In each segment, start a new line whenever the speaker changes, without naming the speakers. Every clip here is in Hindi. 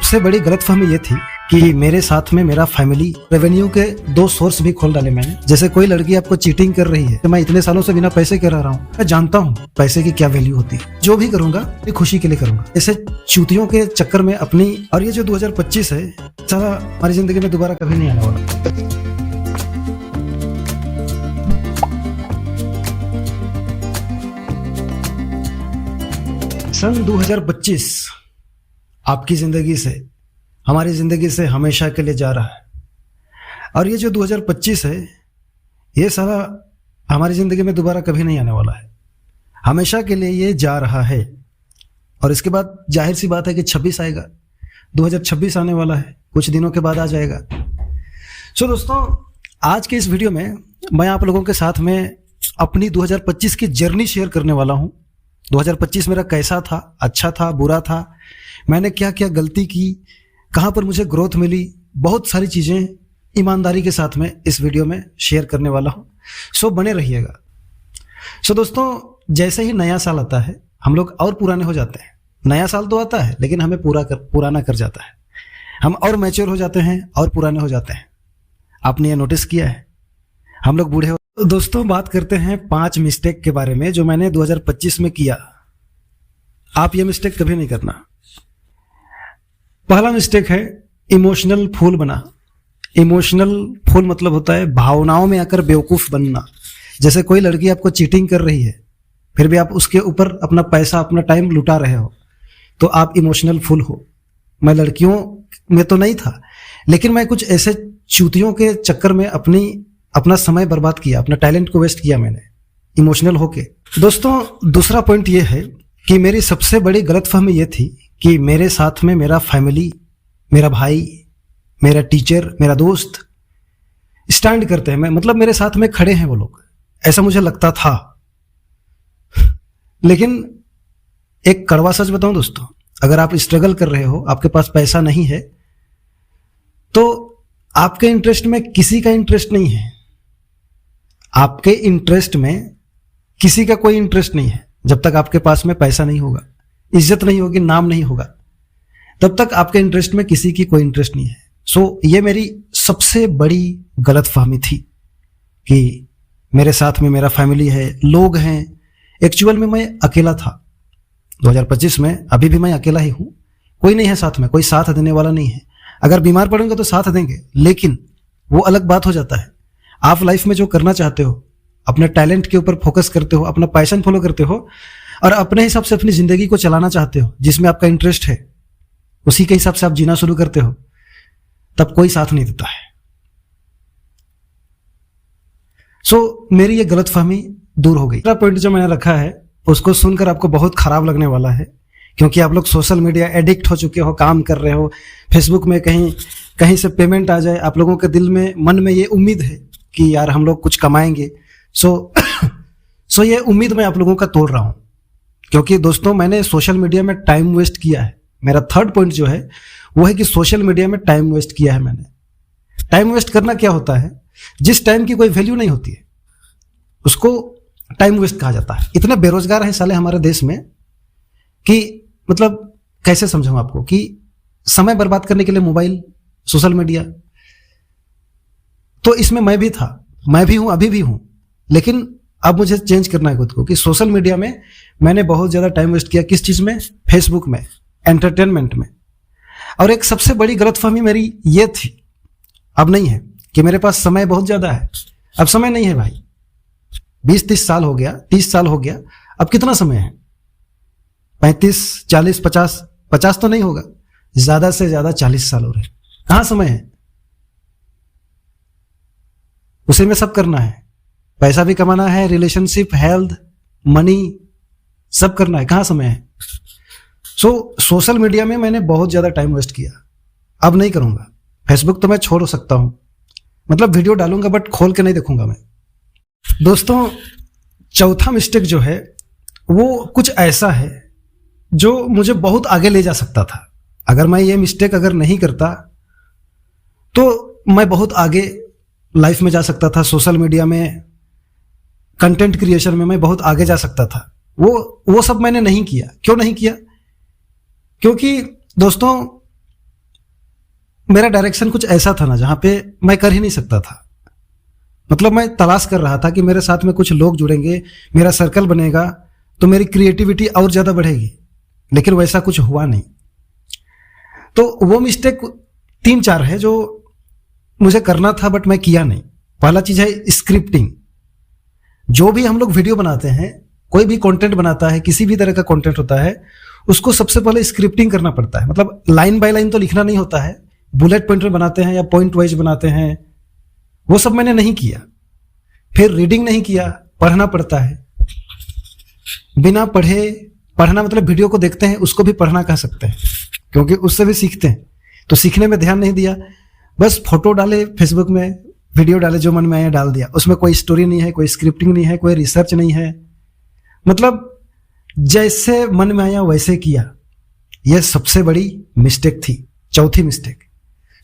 सबसे बड़ी गलतफहमी ये थी कि मेरे साथ में मेरा फैमिली रेवेन्यू के 2 सोर्स भी खोल डाले मैंने। जैसे कोई लड़की आपको चीटिंग कर रही है तो मैं इतने सालों से बिना पैसे के रह रहा हूँ, मैं जानता हूँ पैसे की क्या वैल्यू होती है। जो भी करूंगा ये खुशी के लिए करूंगा। ऐसे चूतियों के चक्कर में अपनी, और ये जो 2025 है सारा हमारी जिंदगी में दोबारा कभी नहीं आने वाला। सन 2025 आपकी जिंदगी से, हमारी जिंदगी से हमेशा के लिए जा रहा है। और ये जो 2025 है ये सारा हमारी जिंदगी में दोबारा कभी नहीं आने वाला है, हमेशा के लिए ये जा रहा है। और इसके बाद जाहिर सी बात है कि 26 आएगा, 2026 आने वाला है, कुछ दिनों के बाद आ जाएगा। सो दोस्तों, आज के इस वीडियो में मैं आप लोगों के साथ में अपनी 2025 की जर्नी शेयर करने वाला हूं। 2025 मेरा कैसा था, अच्छा था, बुरा था, मैंने क्या क्या गलती की, कहाँ पर मुझे ग्रोथ मिली, बहुत सारी चीज़ें ईमानदारी के साथ में इस वीडियो में शेयर करने वाला हूँ। सो बने रहिएगा। सो दोस्तों, जैसे ही नया साल आता है हम लोग और पुराने हो जाते हैं। नया साल तो आता है लेकिन हमें पुराना कर जाता है। हम और मैच्योर हो जाते हैं और पुराने हो जाते हैं। आपने ये नोटिस किया है? हम लोग बूढ़े हो। दोस्तों, बात करते हैं 5 मिस्टेक के बारे में जो मैंने 2025 में किया। आप ये मिस्टेक कभी नहीं करना। पहला मिस्टेक है इमोशनल फूल बना। इमोशनल फूल मतलब होता है भावनाओं में आकर बेवकूफ बनना। जैसे कोई लड़की आपको चीटिंग कर रही है फिर भी आप उसके ऊपर अपना पैसा, अपना टाइम लुटा रहे हो, तो आप इमोशनल फूल हो। मैं लड़कियों में तो नहीं था, लेकिन मैं कुछ ऐसे चूतियों के चक्कर में अपना समय बर्बाद किया, अपना टैलेंट को वेस्ट किया मैंने इमोशनल होके। दोस्तों, दूसरा पॉइंट ये है कि मेरी सबसे बड़ी गलतफहमी ये थी कि मेरे साथ में मेरा फैमिली, मेरा भाई, मेरा टीचर, मेरा दोस्त स्टैंड करते हैं। मतलब मेरे साथ में खड़े हैं वो लोग, ऐसा मुझे लगता था। लेकिन एक कड़वा सच बताऊं दोस्तों, अगर आप स्ट्रगल कर रहे हो, आपके पास पैसा नहीं है, तो आपके इंटरेस्ट में किसी का इंटरेस्ट नहीं है। आपके इंटरेस्ट में किसी का कोई इंटरेस्ट नहीं है। जब तक आपके पास में पैसा नहीं होगा, इज्जत नहीं होगी, नाम नहीं होगा, तब तक आपके इंटरेस्ट में किसी की कोई इंटरेस्ट नहीं है। सो ये मेरी सबसे बड़ी गलतफहमी थी कि मेरे साथ में मेरा फैमिली है, लोग हैं। एक्चुअल में मैं अकेला था 2025 में, अभी भी मैं अकेला ही हूं, कोई नहीं है साथ में, कोई साथ देने वाला नहीं है। अगर बीमार पड़ेंगे तो साथ देंगे, लेकिन वो अलग बात हो जाता है। आप लाइफ में जो करना चाहते हो, अपने टैलेंट के ऊपर फोकस करते हो, अपना पैशन फॉलो करते हो और अपने हिसाब से अपनी जिंदगी को चलाना चाहते हो, जिसमें आपका इंटरेस्ट है, उसी के हिसाब से आप जीना शुरू करते हो, तब कोई साथ नहीं देता है। सो मेरी ये गलतफहमी दूर हो गई। दूसरा पॉइंट जो मैंने रखा है उसको सुनकर आपको बहुत खराब लगने वाला है, क्योंकि आप लोग सोशल मीडिया एडिक्ट हो चुके हो, काम कर रहे हो, फेसबुक में कहीं से पेमेंट आ जाए, आप लोगों के दिल में, मन में ये उम्मीद है कि यार हम लोग कुछ कमाएंगे। सो ये उम्मीद मैं आप लोगों का तोड़ रहा हूं, क्योंकि दोस्तों मैंने सोशल मीडिया में टाइम वेस्ट किया है। मेरा थर्ड पॉइंट जो है वो है कि सोशल मीडिया में टाइम वेस्ट किया है मैंने। टाइम वेस्ट करना क्या होता है? जिस टाइम की कोई वैल्यू नहीं होती है उसको टाइम वेस्ट कहा जाता है। इतने बेरोजगार हैं साले हमारे देश में कि मतलब कैसे समझाऊं आपको, कि समय बर्बाद करने के लिए मोबाइल, सोशल मीडिया। तो इसमें मैं भी था, मैं भी हूं, अभी भी हूं, लेकिन अब मुझे चेंज करना है खुद को कि सोशल मीडिया में मैंने बहुत ज्यादा टाइम वेस्ट किया। किस चीज में? फेसबुक में, एंटरटेनमेंट में। और एक सबसे बड़ी गलतफहमी मेरी ये थी, अब नहीं है, कि मेरे पास समय बहुत ज्यादा है। अब समय नहीं है भाई, 20-30 साल हो गया, 30 साल हो गया, अब कितना समय है? 35, 40, 50 तो नहीं होगा, ज्यादा से ज्यादा 40 साल हो रहे। कहां समय है? उसी में सब करना है, पैसा भी कमाना है, रिलेशनशिप, हेल्थ, मनी, सब करना है। कहां समय है? सोशल मीडिया में मैंने बहुत ज्यादा टाइम वेस्ट किया, अब नहीं करूंगा। फेसबुक तो मैं छोड़ सकता हूं, मतलब वीडियो डालूंगा बट खोल के नहीं देखूंगा मैं। दोस्तों, चौथा मिस्टेक जो है वो कुछ ऐसा है जो मुझे बहुत आगे ले जा सकता था। अगर मैं ये मिस्टेक अगर नहीं करता तो मैं बहुत आगे लाइफ में जा सकता था। सोशल मीडिया में, कंटेंट क्रिएशन में मैं बहुत आगे जा सकता था। वो सब मैंने नहीं किया। क्यों नहीं किया? क्योंकि दोस्तों मेरा डायरेक्शन कुछ ऐसा था ना जहां पे मैं कर ही नहीं सकता था। मतलब मैं तलाश कर रहा था कि मेरे साथ में कुछ लोग जुड़ेंगे, मेरा सर्कल बनेगा तो मेरी क्रिएटिविटी और ज्यादा बढ़ेगी, लेकिन वैसा कुछ हुआ नहीं। तो वो मिस्टेक 3-4 है जो मुझे करना था बट मैं किया नहीं। पहला चीज है स्क्रिप्टिंग। जो भी हम लोग वीडियो बनाते हैं, कोई भी कंटेंट बनाता है, किसी भी तरह का कंटेंट होता है, उसको सबसे पहले स्क्रिप्टिंग करना पड़ता है। मतलब लाइन बाय लाइन तो लिखना नहीं होता है, बुलेट पॉइंट में बनाते हैं या पॉइंट वाइज बनाते हैं, वो सब मैंने नहीं किया। फिर रीडिंग नहीं किया, पढ़ना पड़ता है। बिना पढ़े, पढ़ना मतलब वीडियो को देखते हैं उसको भी पढ़ना कह सकते हैं, क्योंकि उससे भी सीखते हैं। तो सीखने में ध्यान नहीं दिया, बस फोटो डाले फेसबुक में, वीडियो डाले, जो मन में आया डाल दिया। उसमें कोई स्टोरी नहीं है, कोई स्क्रिप्टिंग नहीं है, कोई रिसर्च नहीं है। मतलब जैसे मन में आया वैसे किया। यह सबसे बड़ी मिस्टेक थी, चौथी मिस्टेक।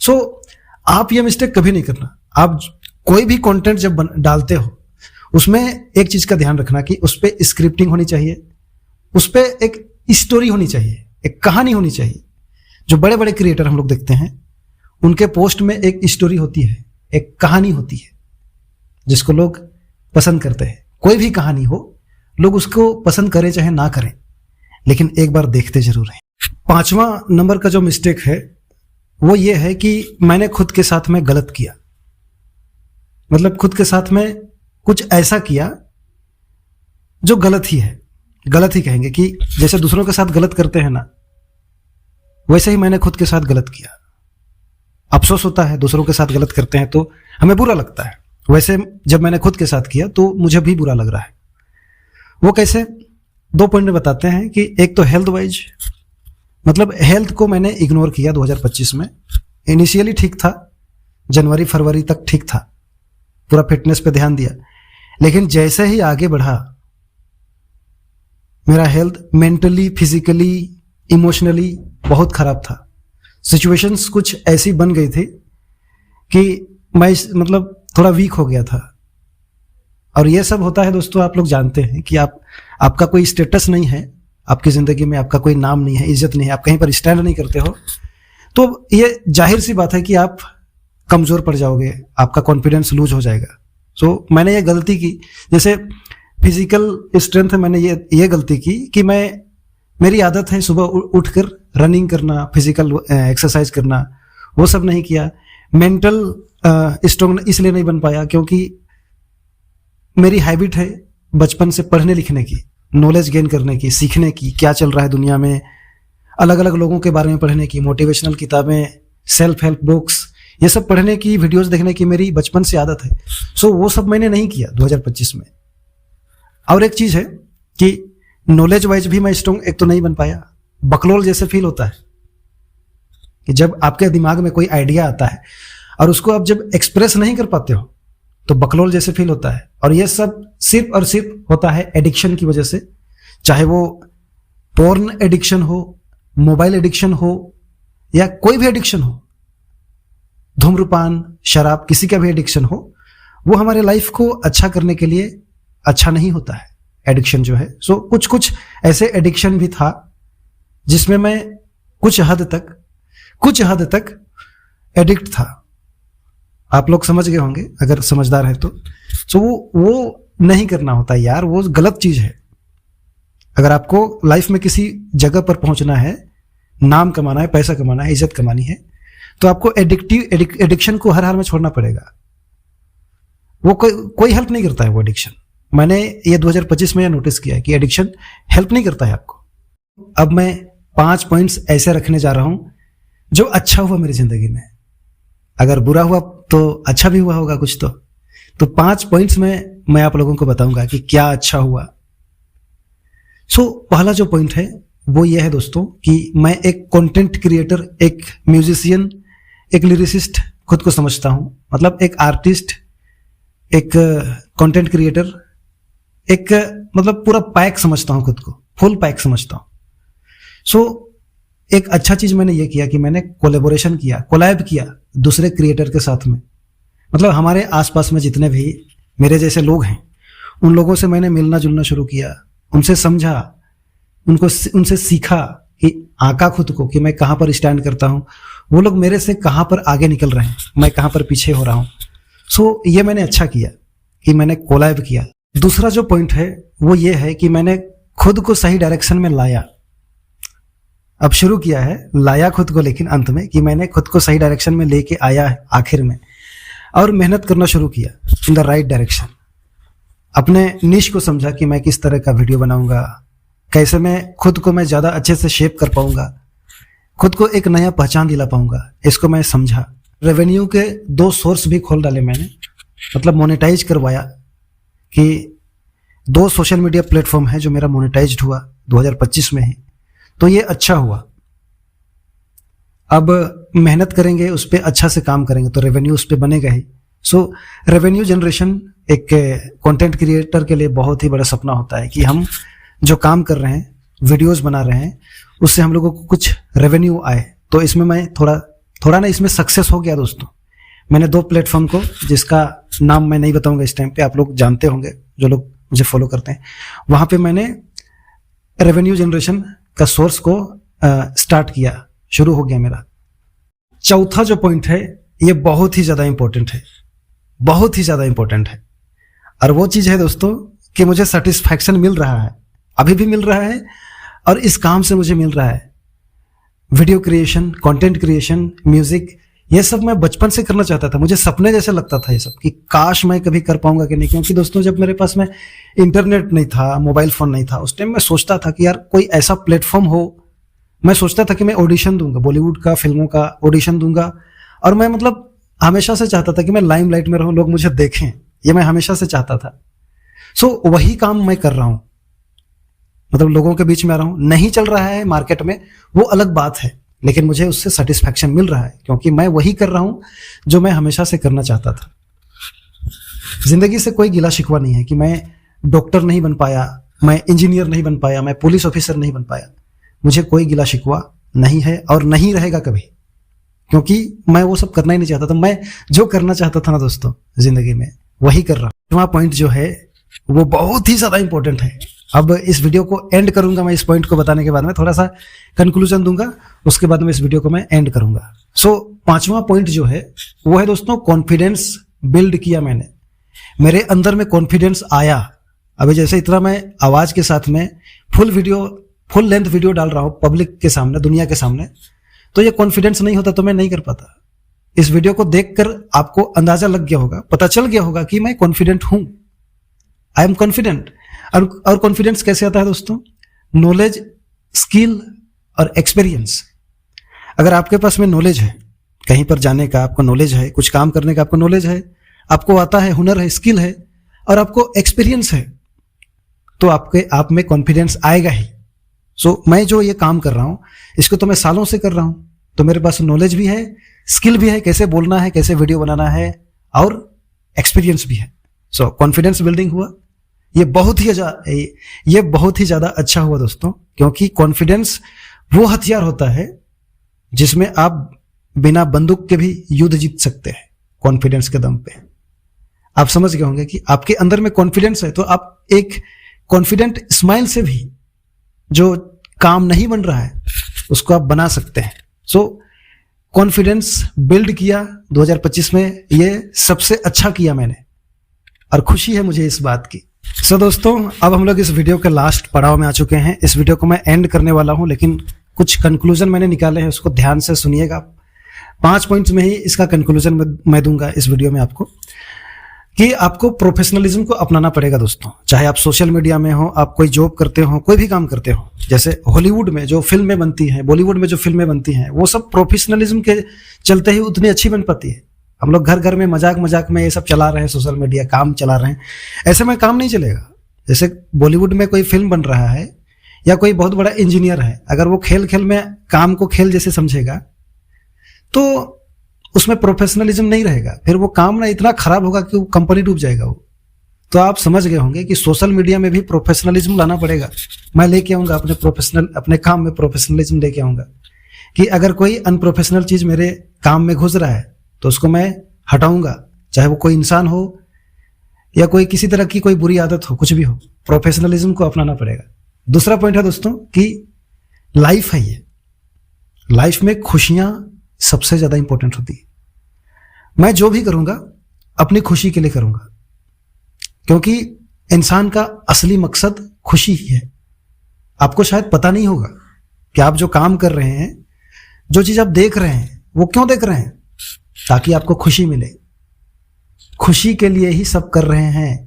सो आप ये मिस्टेक कभी नहीं करना। आप कोई भी कंटेंट जब डालते हो, उसमें एक चीज का ध्यान रखना कि उस पर स्क्रिप्टिंग होनी चाहिए, उस पर एक स्टोरी होनी चाहिए, एक कहानी होनी चाहिए। जो बड़े बड़े क्रिएटर हम लोग देखते हैं, उनके पोस्ट में एक स्टोरी होती है, एक कहानी होती है, जिसको लोग पसंद करते हैं। कोई भी कहानी हो, लोग उसको पसंद करें चाहे ना करें, लेकिन एक बार देखते जरूर हैं। 5वां नंबर का जो मिस्टेक है वो ये है कि मैंने खुद के साथ में गलत किया। मतलब खुद के साथ में कुछ ऐसा किया जो गलत ही है। गलत ही कहेंगे कि जैसे दूसरों के साथ गलत करते हैं ना, वैसे ही मैंने खुद के साथ गलत किया। अफसोस होता है, दूसरों के साथ गलत करते हैं तो हमें बुरा लगता है। वैसे जब मैंने खुद के साथ किया तो मुझे भी बुरा लग रहा है। वो कैसे? 2 पॉइंट में बताते हैं कि एक तो हेल्थ वाइज, मतलब हेल्थ को मैंने इग्नोर किया 2025 में। इनिशियली ठीक था, जनवरी फरवरी तक ठीक था, पूरा फिटनेस पे ध्यान दिया, लेकिन जैसे ही आगे बढ़ा मेरा हेल्थ मेंटली, फिजिकली, इमोशनली बहुत खराब था। सिचुएशंस कुछ ऐसी बन गई थी कि मैं मतलब थोड़ा वीक हो गया था। और ये सब होता है दोस्तों, आप लोग जानते हैं कि आपका कोई स्टेटस नहीं है आपकी जिंदगी में, आपका कोई नाम नहीं है, इज्जत नहीं है, आप कहीं पर स्टैंड नहीं करते हो, तो ये जाहिर सी बात है कि आप कमजोर पड़ जाओगे, आपका कॉन्फिडेंस लूज हो जाएगा। सो मैंने ये गलती की, जैसे फिजिकल स्ट्रेंथ में मैंने ये गलती की कि मेरी आदत है सुबह उठकर रनिंग करना, फिजिकल एक्सरसाइज करना, वो सब नहीं किया। मेंटल स्ट्रांग इसलिए नहीं बन पाया क्योंकि मेरी हैबिट है बचपन से पढ़ने लिखने की, नॉलेज गेन करने की, सीखने की, क्या चल रहा है दुनिया में, अलग अलग लोगों के बारे में पढ़ने की, मोटिवेशनल किताबें, सेल्फ हेल्प बुक्स, ये सब पढ़ने की, वीडियोस देखने की मेरी बचपन से आदत है। सो वो सब मैंने नहीं किया 2025 में। और एक चीज है कि नॉलेज वाइज भी मैं स्ट्रांग एक तो नहीं बन पाया। बकलोल जैसे फील होता है कि जब आपके दिमाग में कोई आइडिया आता है और उसको आप जब एक्सप्रेस नहीं कर पाते हो तो बकलोल जैसे फील होता है। और ये सब सिर्फ और सिर्फ होता है एडिक्शन की वजह से, चाहे वो पोर्न एडिक्शन हो, मोबाइल एडिक्शन हो, या कोई भी एडिक्शन हो, धूम्रपान, शराब, किसी का भी एडिक्शन हो, वो हमारे लाइफ को अच्छा करने के लिए अच्छा नहीं होता है एडिक्शन जो है। सो कुछ ऐसे एडिक्शन भी था जिसमें मैं कुछ हद तक एडिक्ट था। आप लोग समझ गए होंगे अगर समझदार हैं तो। सो वो नहीं करना होता यार, वो गलत चीज है। अगर आपको लाइफ में किसी जगह पर पहुंचना है, नाम कमाना है, पैसा कमाना है, इज्जत कमानी है, तो आपको एडिक्शन को हर हाल में छोड़ना पड़ेगा। वो कोई हेल्प नहीं करता है वो एडिक्शन। मैंने ये 2025 में यह नोटिस किया है कि एडिक्शन हेल्प नहीं करता है आपको। अब मैं 5 पॉइंट्स ऐसे रखने जा रहा हूं जो अच्छा हुआ मेरी जिंदगी में। अगर बुरा हुआ तो अच्छा भी हुआ होगा कुछ तो 5 पॉइंट्स में मैं आप लोगों को बताऊंगा कि क्या अच्छा हुआ। सो पहला जो पॉइंट है वो ये है दोस्तों कि मैं एक कंटेंट क्रिएटर, एक म्यूजिशियन, एक लिरिसिस्ट खुद को समझता हूं। मतलब एक आर्टिस्ट, एक कंटेंट क्रिएटर, एक मतलब पूरा पैक समझता हूं खुद को, फुल पैक समझता हूं। सो एक अच्छा चीज मैंने ये किया कि मैंने कोलैबोरेशन किया, कोलैब किया दूसरे क्रिएटर के साथ में। मतलब हमारे आसपास में जितने भी मेरे जैसे लोग हैं, उन लोगों से मैंने मिलना जुलना शुरू किया, उनसे समझा, उनसे सीखा कि आंका खुद को कि मैं कहां पर स्टैंड करता हूं, वो लोग मेरे से कहाँ पर आगे निकल रहे हैं, मैं कहाँ पर पीछे हो रहा हूँ। सो ये मैंने अच्छा किया कि मैंने कोलैब किया। दूसरा जो पॉइंट है वो ये है कि मैंने खुद को सही डायरेक्शन में लाया। अब शुरू किया है, लाया खुद को, लेकिन अंत में कि मैंने खुद को सही डायरेक्शन में लेके आया है आखिर में, और मेहनत करना शुरू किया इन द राइट डायरेक्शन। अपने निश को समझा कि मैं किस तरह का वीडियो बनाऊंगा, कैसे मैं खुद को मैं ज़्यादा अच्छे से शेप कर पाऊंगा, खुद को एक नया पहचान दिला पाऊंगा, इसको मैं समझा। रेवेन्यू के 2 सोर्स भी खोल डाले मैंने, मतलब मोनेटाइज करवाया कि 2 सोशल मीडिया प्लेटफॉर्म है जो मेरा मोनेटाइज्ड हुआ 2025 में ही, तो ये अच्छा हुआ। अब मेहनत करेंगे, उस पर अच्छा से काम करेंगे तो रेवेन्यू उस पर बनेगा ही। सो रेवेन्यू जनरेशन एक कंटेंट क्रिएटर के लिए बहुत ही बड़ा सपना होता है कि हम जो काम कर रहे हैं, वीडियोस बना रहे हैं, उससे हम लोगों को कुछ रेवेन्यू आए। तो इसमें मैं थोड़ा ना इसमें सक्सेस हो गया दोस्तों। मैंने 2 प्लेटफॉर्म को, जिसका नाम मैं नहीं बताऊंगा इस टाइम पे, आप लोग जानते होंगे जो लोग मुझे फॉलो करते हैं, वहां पे मैंने रेवेन्यू जनरेशन का सोर्स को स्टार्ट किया, शुरू हो गया मेरा। चौथा जो पॉइंट है ये बहुत ही ज्यादा इंपॉर्टेंट है, बहुत ही ज्यादा इंपॉर्टेंट है, और वो चीज है दोस्तों कि मुझे सेटिस्फैक्शन मिल रहा है, अभी भी मिल रहा है, और इस काम से मुझे मिल रहा है। Video creation, content creation, music, ये सब मैं बचपन से करना चाहता था। मुझे सपने जैसे लगता था ये सब कि काश मैं कभी कर पाऊंगा कि नहीं। क्योंकि दोस्तों जब मेरे पास में इंटरनेट नहीं था, मोबाइल फोन नहीं था, उस टाइम मैं सोचता था कि यार कोई ऐसा प्लेटफॉर्म हो। मैं सोचता था कि मैं ऑडिशन दूंगा, बॉलीवुड का, फिल्मों का ऑडिशन दूंगा, और मैं मतलब हमेशा से चाहता था कि मैं लाइमलाइट में रहूं, लोग मुझे देखें, ये मैं हमेशा से चाहता था। सो वही काम मैं कर रहा हूं, मतलब लोगों के बीच में आ रहा हूं। नहीं चल रहा है मार्केट में, वो अलग बात है, लेकिन मुझे उससे सेटिस्फैक्शन मिल रहा है क्योंकि मैं वही कर रहा हूं जो मैं हमेशा से करना चाहता था। जिंदगी से कोई गिला शिकवा नहीं है कि मैं डॉक्टर नहीं बन पाया, मैं इंजीनियर नहीं बन पाया, मैं पुलिस ऑफिसर नहीं बन पाया। मुझे कोई गिला शिकवा नहीं है और नहीं रहेगा कभी, क्योंकि मैं वो सब करना ही नहीं चाहता था। मैं जो करना चाहता था ना दोस्तों जिंदगी में, वही कर रहा हूं। 5वां पॉइंट जो है वो बहुत ही ज्यादा इंपॉर्टेंट है। अब इस वीडियो को एंड करूंगा मैं, इस पॉइंट को बताने के बाद में थोड़ा सा कंक्लूजन दूंगा, उसके बाद में इस वीडियो को मैं एंड करूंगा। सो 5वां पॉइंट जो है वो है दोस्तों, कॉन्फिडेंस बिल्ड किया मैंने, मेरे अंदर में कॉन्फिडेंस आया। अभी जैसे इतना मैं आवाज के साथ में फुल लेंथ वीडियो डाल रहा हूं पब्लिक के सामने, दुनिया के सामने, तो ये कॉन्फिडेंस नहीं होता तो मैं नहीं कर पाता। इस वीडियो को देखकर आपको अंदाजा लग गया होगा, पता चल गया होगा कि मैं कॉन्फिडेंट हूं, आई एम कॉन्फिडेंट। और कॉन्फिडेंस कैसे आता है दोस्तों? नॉलेज, स्किल और एक्सपीरियंस। अगर आपके पास में नॉलेज है, कहीं पर जाने का आपको नॉलेज है, कुछ काम करने का आपको नॉलेज है, आपको आता है, हुनर है, स्किल है, और आपको एक्सपीरियंस है, तो आप में कॉन्फिडेंस आएगा ही। सो मैं जो ये काम कर रहा हूं, इसको तो मैं सालों से कर रहा हूं, तो मेरे पास नॉलेज भी है, स्किल भी है, कैसे बोलना है, कैसे वीडियो बनाना है, और एक्सपीरियंस भी है। सो कॉन्फिडेंस बिल्डिंग हुआ। ये बहुत ही ज्यादा अच्छा हुआ दोस्तों, क्योंकि कॉन्फिडेंस वो हथियार होता है जिसमें आप बिना बंदूक के भी युद्ध जीत सकते हैं, कॉन्फिडेंस के दम पे। आप समझ गए होंगे कि आपके अंदर में कॉन्फिडेंस है तो आप एक कॉन्फिडेंट स्माइल से भी जो काम नहीं बन रहा है उसको आप बना सकते हैं। सो कॉन्फिडेंस बिल्ड किया 2025 में, ये सबसे अच्छा किया मैंने, और खुशी है मुझे इस बात की। सो दोस्तों, अब हम लोग इस वीडियो के लास्ट पड़ाव में आ चुके हैं। इस वीडियो को मैं एंड करने वाला हूं, लेकिन कुछ कंक्लूजन मैंने निकाले हैं, उसको ध्यान से सुनिएगा। 5 पॉइंट्स में ही इसका कंक्लूजन मैं दूंगा इस वीडियो में आपको, कि आपको प्रोफेशनलिज्म को अपनाना पड़ेगा दोस्तों। चाहे आप सोशल मीडिया में हो, आप कोई जॉब करते हो, कोई भी काम करते हो, जैसे हॉलीवुड में जो फिल्में बनती हैं, बॉलीवुड में जो फिल्में बनती हैं, वो सब प्रोफेशनलिज्म के चलते ही उतनी अच्छी बन पाती है। हम लोग घर घर में मजाक में ये सब चला रहे हैं, सोशल मीडिया काम चला रहे हैं, ऐसे में काम नहीं चलेगा। जैसे बॉलीवुड में कोई फिल्म बन रहा है या कोई बहुत बड़ा इंजीनियर है, अगर वो खेल खेल में काम को खेल जैसे समझेगा तो उसमें प्रोफेशनलिज्म नहीं रहेगा, फिर वो काम ना इतना खराब होगा कि वो कंपनी डूब जाएगा वो। तो आप समझ गए होंगे कि सोशल मीडिया में भी प्रोफेशनलिज्म लाना पड़ेगा। मैं लेके आऊंगा अपने काम में प्रोफेशनलिज्म लेके आऊंगा, कि अगर कोई अनप्रोफेशनल चीज मेरे काम में घुस रहा है तो उसको मैं हटाऊंगा, चाहे वो कोई इंसान हो या कोई किसी तरह की कोई बुरी आदत हो, कुछ भी हो, प्रोफेशनलिज्म को अपनाना पड़ेगा। दूसरा पॉइंट है दोस्तों कि लाइफ है, ये लाइफ में खुशियां सबसे ज्यादा इंपॉर्टेंट होती है। मैं जो भी करूंगा अपनी खुशी के लिए करूंगा, क्योंकि इंसान का असली मकसद खुशी ही है। आपको शायद पता नहीं होगा कि आप जो काम कर रहे हैं, जो चीज आप देख रहे हैं, वो क्यों देख रहे हैं? ताकि आपको खुशी मिले। खुशी के लिए ही सब कर रहे हैं।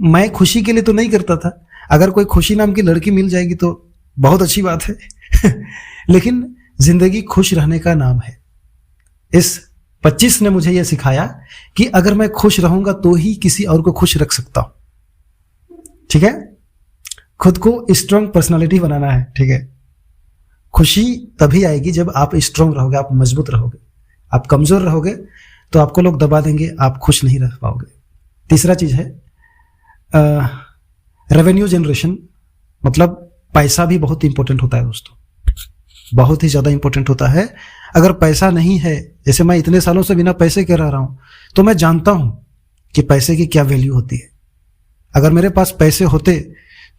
मैं खुशी के लिए तो नहीं करता था। अगर कोई खुशी नाम की लड़की मिल जाएगी तो बहुत अच्छी बात है लेकिन जिंदगी खुश रहने का नाम है। इस 25 ने मुझे यह सिखाया कि अगर मैं खुश रहूंगा तो ही किसी और को खुश रख सकता हूं। ठीक है, खुद को स्ट्रांग पर्सनालिटी बनाना है। ठीक है, खुशी तभी आएगी जब आप स्ट्रांग रहोगे, आप मजबूत रहोगे। आप कमजोर रहोगे तो आपको लोग दबा देंगे, आप खुश नहीं रह पाओगे। तीसरा चीज है रेवेन्यू जनरेशन, मतलब पैसा भी बहुत इंपॉर्टेंट होता है दोस्तों, बहुत ही ज्यादा इंपॉर्टेंट होता है। अगर पैसा नहीं है, जैसे मैं इतने सालों से बिना पैसे के रह रहा हूं, तो मैं जानता हूं कि पैसे की क्या वैल्यू होती है। अगर मेरे पास पैसे होते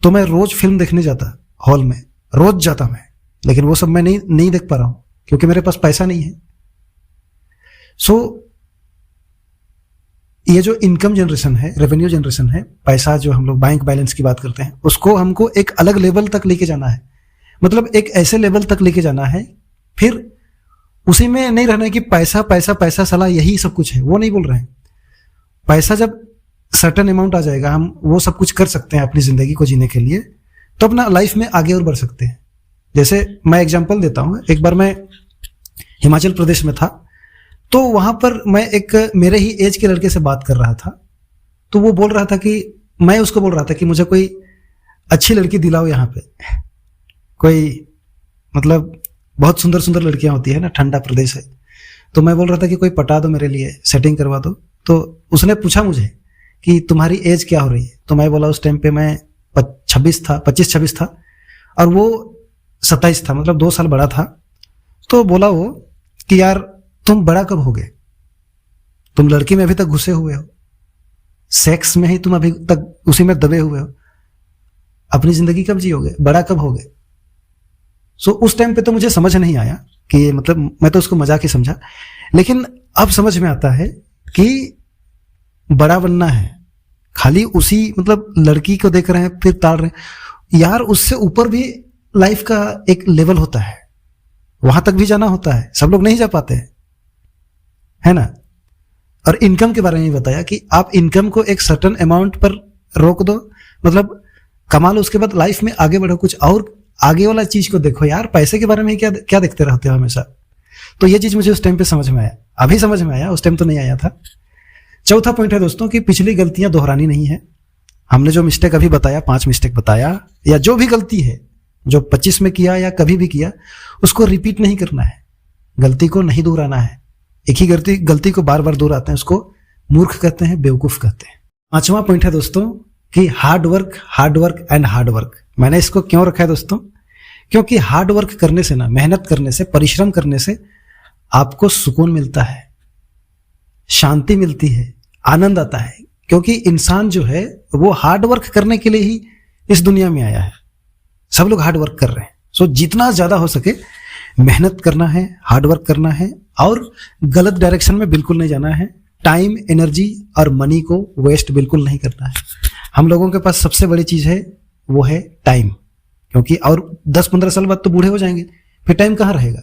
तो मैं रोज फिल्म देखने जाता, हॉल में रोज जाता मैं, लेकिन वो सब मैं नहीं देख पा रहा हूं क्योंकि मेरे पास पैसा नहीं है। ये जो इनकम जनरेशन है, रेवेन्यू जनरेशन है, पैसा जो हम लोग बैंक बैलेंस की बात करते हैं, उसको हमको एक अलग लेवल तक लेके जाना है। मतलब एक ऐसे लेवल तक लेके जाना है, फिर उसी में नहीं रहना है कि पैसा पैसा पैसा साला यही सब कुछ है, वो नहीं बोल रहे हैं। पैसा जब सर्टेन अमाउंट आ जाएगा, हम वो सब कुछ कर सकते हैं अपनी जिंदगी को जीने के लिए, तो अपना लाइफ में आगे और बढ़ सकते हैं। जैसे मैं एग्जांपल देता हूं, एक बार मैं हिमाचल प्रदेश में था, तो वहां पर मैं एक मेरे ही एज के लड़के से बात कर रहा था। तो वो बोल रहा था कि मैं उसको बोल रहा था कि मुझे कोई अच्छी लड़की दिलाओ यहाँ पे, कोई मतलब बहुत सुंदर सुंदर लड़कियां होती है ना, ठंडा प्रदेश है। तो मैं बोल रहा था कि कोई पटा दो मेरे लिए, सेटिंग करवा दो। तो उसने पूछा मुझे कि तुम्हारी एज क्या हो रही है? तो मैं बोला उस टाइम पे मैं 25-26 था और वो 27 था, मतलब 2 साल बड़ा था। तो बोला वो कि यार तुम बड़ा कब हो गए? तुम लड़की में अभी तक घुसे हुए हो, सेक्स में ही तुम अभी तक उसी में दबे हुए हो, अपनी जिंदगी कब जियोगे? बड़ा कब होगे? उस टाइम पे तो मुझे समझ नहीं आया कि, मतलब मैं तो उसको मजाक ही समझा, लेकिन अब समझ में आता है कि बड़ा बनना है, खाली उसी मतलब लड़की को देख रहे हैं फिर ताड़ रहे हैं यार, उससे ऊपर भी लाइफ का एक लेवल होता है, वहां तक भी जाना होता है। सब लोग नहीं जा पाते हैं, है ना। और इनकम के बारे में बताया कि आप इनकम को एक सर्टेन अमाउंट पर रोक दो, मतलब कमा लो, उसके बाद लाइफ में आगे बढ़ो, कुछ और आगे वाला चीज को देखो यार। पैसे के बारे में क्या क्या देखते रहते हो हमेशा? तो ये चीज मुझे उस टाइम पे समझ में आया, अभी समझ में आया, उस टाइम तो नहीं आया था। चौथा पॉइंट है दोस्तों कि पिछली गलतियां दोहरानी नहीं है। हमने जो मिस्टेक अभी बताया, 5 मिस्टेक बताया, या जो भी गलती है जो 25 में किया या कभी भी किया, उसको रिपीट नहीं करना है, गलती को नहीं दोहराना है। एक ही गलती को बार बार दोहराते हैं, उसको मूर्ख कहते हैं, बेवकूफ कहते हैं। 5वां पॉइंट है दोस्तों कि hard work and hard work. मैंने इसको क्यों रखा है दोस्तों? क्योंकि हार्ड वर्क करने से ना, मेहनत करने से, परिश्रम करने से आपको सुकून मिलता है, शांति मिलती है, आनंद आता है। क्योंकि इंसान जो है वो हार्ड वर्क करने के लिए ही इस दुनिया में आया है। सब लोग हार्ड वर्क कर रहे हैं। जितना ज्यादा हो सके मेहनत करना है, हार्ड वर्क करना है, और गलत डायरेक्शन में बिल्कुल नहीं जाना है। टाइम, एनर्जी और मनी को वेस्ट बिल्कुल नहीं करना है। हम लोगों के पास सबसे बड़ी चीज है, वो है टाइम। क्योंकि और 10-15 साल बाद तो बूढ़े हो जाएंगे, फिर टाइम कहाँ रहेगा?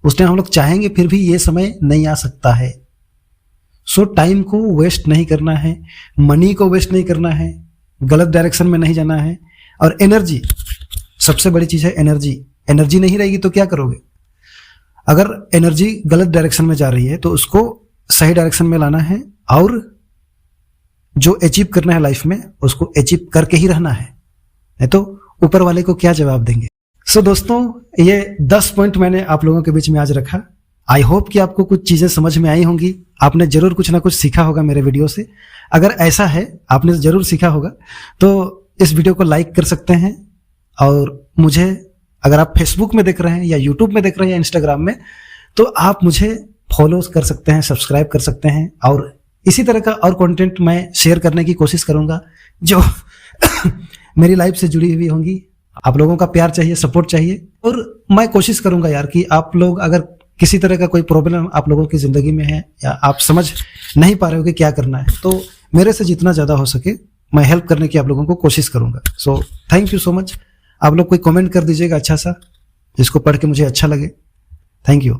उस टाइम हम लोग चाहेंगे फिर भी ये समय नहीं आ सकता है। टाइम को वेस्ट नहीं करना है, मनी को वेस्ट नहीं करना है, गलत डायरेक्शन में नहीं जाना है। और एनर्जी, सबसे बड़ी चीज है एनर्जी। एनर्जी नहीं रहेगी तो क्या करोगे? अगर एनर्जी गलत डायरेक्शन में जा रही है तो उसको सही डायरेक्शन में लाना है, और जो अचीव करना है लाइफ में उसको अचीव करके ही रहना है, नहीं तो ऊपर वाले को क्या जवाब देंगे। दोस्तों, ये 10 पॉइंट मैंने आप लोगों के बीच में आज रखा। आई होप कि आपको कुछ चीजें समझ में आई होंगी, आपने जरूर कुछ ना कुछ सीखा होगा मेरे वीडियो से। अगर ऐसा है, आपने जरूर सीखा होगा, तो इस वीडियो को लाइक कर सकते हैं। और मुझे, अगर आप फेसबुक में देख रहे हैं या यूट्यूब में देख रहे हैं या इंस्टाग्राम में, तो आप मुझे फॉलो कर सकते हैं, सब्सक्राइब कर सकते हैं। और इसी तरह का और कंटेंट मैं शेयर करने की कोशिश करूंगा जो मेरी लाइफ से जुड़ी हुई होंगी आप लोगों का प्यार चाहिए, सपोर्ट चाहिए। और मैं कोशिश करूंगा यार कि आप लोग अगर किसी तरह का कोई प्रॉब्लम आप लोगों की ज़िंदगी में है या आप समझ नहीं पा रहे हो कि क्या करना है, तो मेरे से जितना ज़्यादा हो सके मैं हेल्प करने की आप लोगों को कोशिश करूंगा। So thank you so much. आप लोग कोई कमेंट कर दीजिएगा अच्छा सा, जिसको पढ़ के मुझे अच्छा लगे। Thank you.